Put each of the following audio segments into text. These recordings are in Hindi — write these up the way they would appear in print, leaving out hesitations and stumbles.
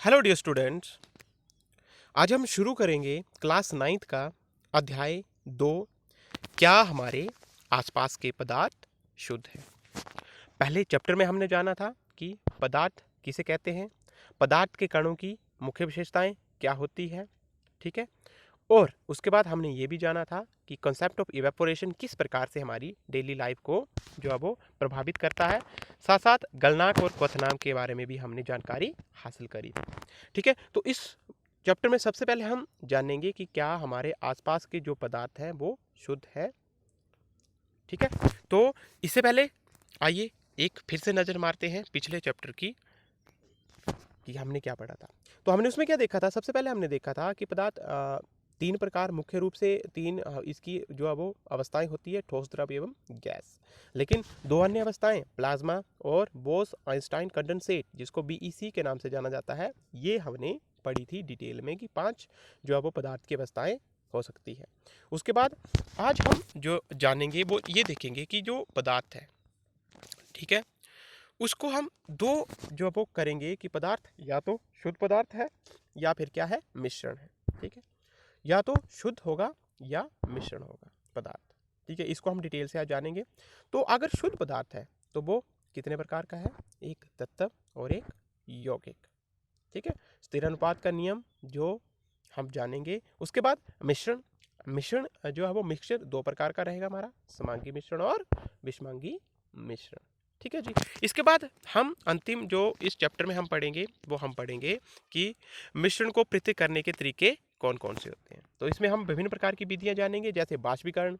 Hello dear students. आज हम शुरू करेंगे क्लास 9th का अध्याय 2। क्या हमारे आसपास के पदार्थ शुद्ध हैं। पहले चैप्टर में हमने जाना था कि पदार्थ किसे कहते हैं, पदार्थ के कणों की मुख्य विशेषताएं क्या होती है, ठीक है। और उसके बाद हमने ये भी जाना था कि कॉन्सेप्ट ऑफ इवेपोरेशन किस प्रकार से हमारी डेली लाइफ को जो है वो प्रभावित करता है। साथ साथ गलनांक और क्वथनांक के बारे में भी हमने जानकारी हासिल करी, ठीक है। तो इस चैप्टर में सबसे पहले हम जानेंगे कि क्या हमारे आसपास के जो पदार्थ हैं वो शुद्ध है, ठीक है। तो इससे पहले आइए एक फिर से नज़र मारते हैं पिछले चैप्टर की कि हमने क्या पढ़ा था। तो हमने उसमें क्या देखा था, सबसे पहले हमने देखा था कि पदार्थ तीन प्रकार, मुख्य रूप से तीन इसकी जो है वो अवस्थाएं होती है, ठोस, द्रव एवं गैस। लेकिन दो अन्य अवस्थाएं प्लाज्मा और बोस आइंस्टाइन कंडेंसेट, जिसको बीईसी के नाम से जाना जाता है, ये हमने पढ़ी थी डिटेल में कि 5 जो है वो पदार्थ की अवस्थाएं हो सकती है। उसके बाद आज हम जो जानेंगे वो ये देखेंगे कि जो पदार्थ है, ठीक है, उसको हम दो जो वो करेंगे कि पदार्थ या तो शुद्ध पदार्थ है या फिर क्या है, मिश्रण है, ठीक है। या तो शुद्ध होगा या मिश्रण होगा पदार्थ, ठीक है। इसको हम डिटेल से आज जानेंगे। तो अगर शुद्ध पदार्थ है तो वो कितने प्रकार का है, एक तत्व और एक यौगिक, ठीक है। स्थिर अनुपात का नियम जो हम जानेंगे। उसके बाद मिश्रण, मिश्रण जो है वो मिक्सचर दो प्रकार का रहेगा हमारा, समांगी मिश्रण और विषमांगी मिश्रण, ठीक है जी। इसके बाद हम अंतिम जो इस चैप्टर में हम पढ़ेंगे वो हम पढ़ेंगे कि मिश्रण को पृथक करने के तरीके कौन कौन से होते हैं। तो इसमें हम विभिन्न प्रकार की विधियां जानेंगे, जैसे बाष्पीकरण,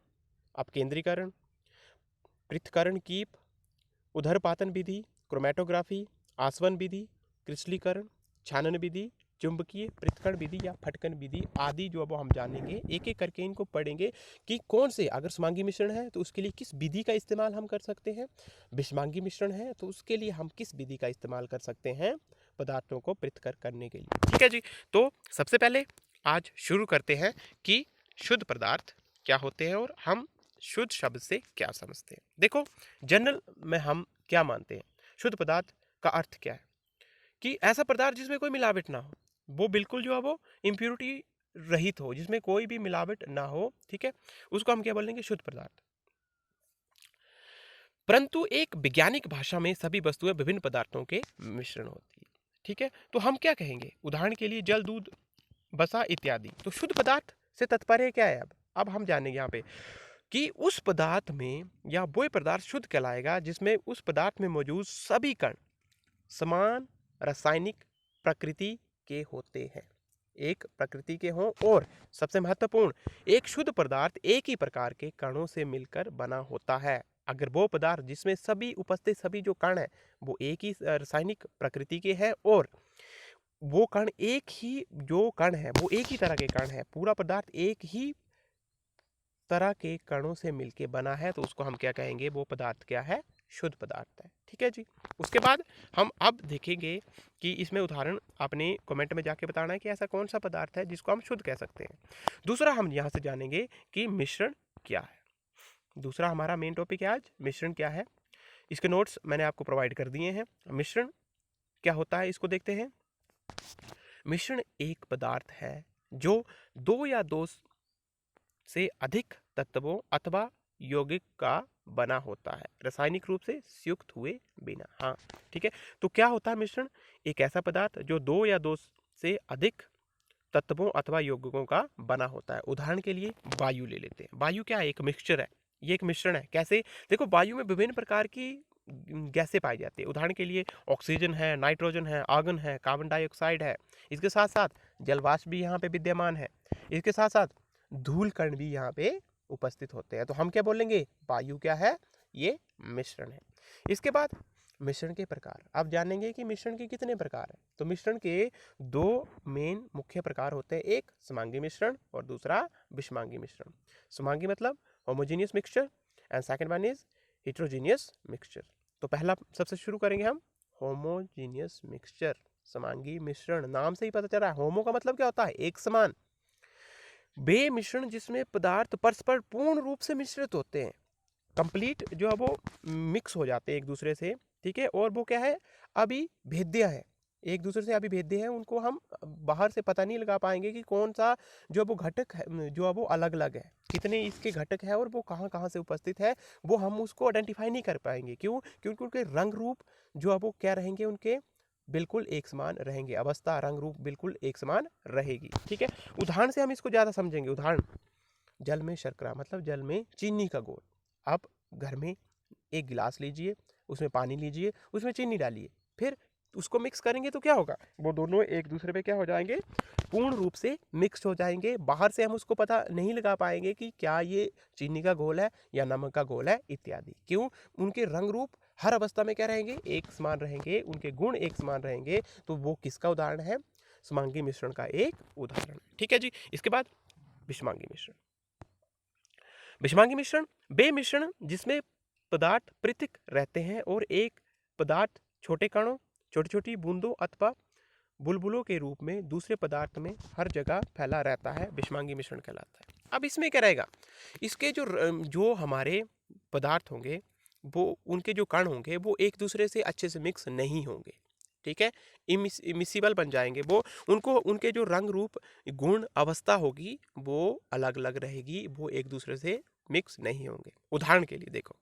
अपकेंद्रीकरण, पृथक्करण कीप, उदरपातन विधि, क्रोमेटोग्राफी, आसवन विधि, क्रिस्टलीकरण, छानन विधि, चुंबकीय पृथक्करण विधि या फटकन विधि आदि जो अब हम जानेंगे। एक एक करके इनको पढ़ेंगे कि कौन से, अगर समांगी मिश्रण है तो उसके लिए किस विधि का इस्तेमाल हम कर सकते हैं, विषमांगी मिश्रण है तो उसके लिए हम किस विधि का इस्तेमाल कर सकते हैं पदार्थों को पृथक करने के लिए, ठीक है जी। तो सबसे पहले आज शुरू करते हैं कि शुद्ध पदार्थ क्या होते हैं और हम शुद्ध शब्द से क्या समझते हैं। देखो, जनरल में हम क्या मानते हैं, शुद्ध पदार्थ का अर्थ क्या है कि ऐसा पदार्थ जिसमें कोई मिलावट ना हो, वो बिल्कुल जो है वो इम्प्योरिटी रहित हो, जिसमें कोई भी मिलावट ना हो, ठीक है, उसको हम क्या बोलेंगे, शुद्ध पदार्थ। परंतु एक वैज्ञानिक भाषा में सभी वस्तुएं विभिन्न पदार्थों के मिश्रण होती है, ठीक है। तो हम क्या कहेंगे, उदाहरण के लिए जल, दूध, बसा इत्यादि। तो शुद्ध पदार्थ से तात्पर्य क्या है, अब हम जानेंगे यहाँ पे कि उस पदार्थ में या वो पदार्थ शुद्ध कहलाएगा जिसमें उस पदार्थ में मौजूद सभी कण समान रासायनिक प्रकृति के होते हैं, एक प्रकृति के हों, और सबसे महत्वपूर्ण, एक शुद्ध पदार्थ एक ही प्रकार के कणों से मिलकर बना होता है। अगर वो पदार्थ जिसमें सभी उपस्थित सभी जो कण है वो एक ही रासायनिक प्रकृति के हैं और वो कण एक ही जो कण है वो एक ही तरह के कण है, पूरा पदार्थ एक ही तरह के कणों से मिलके बना है, तो उसको हम क्या कहेंगे, वो पदार्थ क्या है, शुद्ध पदार्थ है, ठीक है जी। उसके बाद हम अब देखेंगे कि इसमें उदाहरण आपने कमेंट में जाके बताना है कि ऐसा कौन सा पदार्थ है जिसको हम शुद्ध कह सकते हैं। दूसरा हम यहाँ से जानेंगे कि मिश्रण क्या है। दूसरा हमारा मेन टॉपिक है आज, मिश्रण क्या है। इसके नोट्स मैंने आपको प्रोवाइड कर दिए हैं। मिश्रण क्या होता है इसको देखते हैं। मिश्रण एक पदार्थ है जो दो या दो से अधिक तत्वों अथवा यौगिक का बना होता है, रासायनिक रूप से संयुक्त हुए बिना। हाँ, ठीक है। तो क्या होता है मिश्रण, एक ऐसा पदार्थ जो दो या दो से अधिक तत्वों अथवा यौगिकों का बना होता है। उदाहरण के लिए वायु ले लेते हैं। वायु क्या है, एक मिक्सचर है, ये एक मिश्रण है। कैसे, देखो, वायु में विभिन्न प्रकार की गैसें पाई जाती है। उदाहरण के लिए ऑक्सीजन है, नाइट्रोजन है, आर्गन है, कार्बन डाइऑक्साइड है। इसके साथ साथ जलवाष्प भी यहाँ पे विद्यमान है। इसके साथ साथ धूल कण भी यहाँ पे उपस्थित होते हैं। तो हम क्या बोलेंगे, वायु क्या है, ये मिश्रण है। इसके बाद मिश्रण के प्रकार, अब जानेंगे कि मिश्रण के कितने प्रकार हैं। तो मिश्रण के दो मेन मुख्य प्रकार होते हैं, एक समांगी मिश्रण और दूसरा विषमांगी मिश्रण। समांगी मतलब homogeneous mixture and second one is heterogeneous mixture. तो पहला सबसे शुरू करेंगे हम, होमोजेनियस मिक्सचर। समांगी मिश्रण, नाम से ही पता चल रहा है, होमो का मतलब क्या होता है, एक समान। वे मिश्रण जिसमें पदार्थ परस्पर पूर्ण रूप से मिश्रित होते हैं, कंप्लीट जो है वो मिक्स हो जाते हैं एक दूसरे से, ठीक है। और वो क्या है, अभी भेद्य है, एक दूसरे से अभिभेद्य हैं, उनको हम बाहर से पता नहीं लगा पाएंगे कि कौन सा जो वो घटक है, जो वो अलग अलग है, कितने इसके घटक है और वो कहाँ कहाँ से उपस्थित है, वो हम उसको आइडेंटिफाई नहीं कर पाएंगे। क्यों? क्योंकि उनके रंग रूप जो है वो क्या रहेंगे, उनके बिल्कुल एक समान रहेंगे, अवस्था रंग रूप बिल्कुल एक समान रहेगी। ठीक है, उदाहरण से हम इसको ज़्यादा समझेंगे। उदाहरण, जल में शर्करा मतलब जल में चीनी का घोल। आप घर में एक गिलास लीजिए, उसमें पानी लीजिए, उसमें चीनी डालिए, फिर उसको मिक्स करेंगे तो क्या होगा, वो दोनों एक दूसरे पे क्या हो जाएंगे, पूर्ण रूप से मिक्स हो जाएंगे। बाहर से हम उसको पता नहीं लगा पाएंगे कि क्या ये चीनी का घोल है या नमक का घोल है इत्यादि। क्यों? उनके रंग रूप हर अवस्था में क्या रहेंगे, एक समान रहेंगे, उनके गुण एक समान रहेंगे। तो वो किसका उदाहरण है? समांगी मिश्रण का एक उदाहरण। ठीक है जी। इसके बाद विषमांगी मिश्रण। विषमांगी मिश्रण वे मिश्रण जिसमें पदार्थ पृथक रहते हैं और एक पदार्थ छोटे कणों, छोटी छोटी बूंदों अथवा बुलबुलों के रूप में दूसरे पदार्थ में हर जगह फैला रहता है, विषमांगी मिश्रण कहलाता है। अब इसमें क्या रहेगा, इसके जो हमारे पदार्थ होंगे, वो उनके जो कण होंगे वो एक दूसरे से अच्छे से मिक्स नहीं होंगे। ठीक है, इमिसिबल बन जाएंगे वो। उनको उनके जो रंग रूप गुण अवस्था होगी वो अलग अलग रहेगी, वो एक दूसरे से मिक्स नहीं होंगे। उदाहरण के लिए देखो,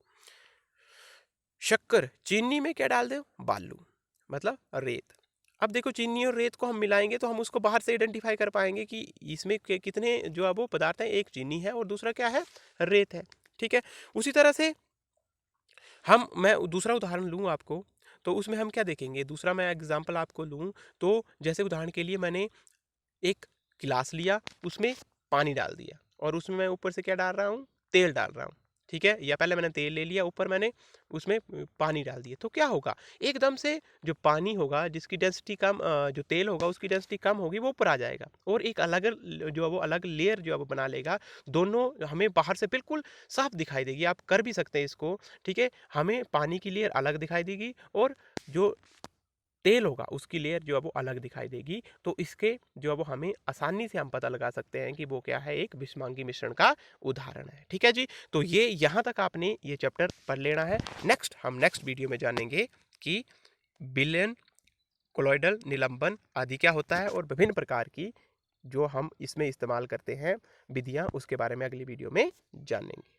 शक्कर चीनी में क्या डाल दो, बालू मतलब रेत। अब देखो, चीनी और रेत को हम मिलाएंगे तो हम उसको बाहर से आइडेंटिफाई कर पाएंगे कि इसमें कितने जो है वो पदार्थ हैं, एक चीनी है और दूसरा क्या है, रेत है। ठीक है, उसी तरह से मैं दूसरा उदाहरण लूँ आपको, तो उसमें हम क्या देखेंगे, दूसरा मैं एग्जांपल आपको लूँ तो जैसे उदाहरण के लिए मैंने एक गिलास लिया, उसमें पानी डाल दिया और उसमें मैं ऊपर से क्या डाल रहा हूँ, तेल डाल रहा हूँ। ठीक है, या पहले मैंने तेल ले लिया, ऊपर मैंने उसमें पानी डाल दिया, तो क्या होगा, एकदम से जो पानी होगा जिसकी डेंसिटी कम, जो तेल होगा उसकी डेंसिटी कम होगी, वो ऊपर आ जाएगा और एक अलग जो है वो अलग लेयर जो है वो बना लेगा। दोनों हमें बाहर से बिल्कुल साफ दिखाई देगी, आप कर भी सकते हैं इसको। ठीक है, हमें पानी की लेयर अलग दिखाई देगी और जो तेल होगा उसकी लेयर जो है वो अलग दिखाई देगी। तो इसके जो है वो हमें आसानी से हम पता लगा सकते हैं कि वो क्या है, एक विषमांगी मिश्रण का उदाहरण है। ठीक है जी, तो ये यहाँ तक आपने ये चैप्टर पढ़ लेना है। हम नेक्स्ट वीडियो में जानेंगे कि विलयन, कोलॉइडल निलंबन आदि क्या होता है और विभिन्न प्रकार की जो हम इसमें इस्तेमाल करते हैं विधियाँ, उसके बारे में अगली वीडियो में जानेंगे।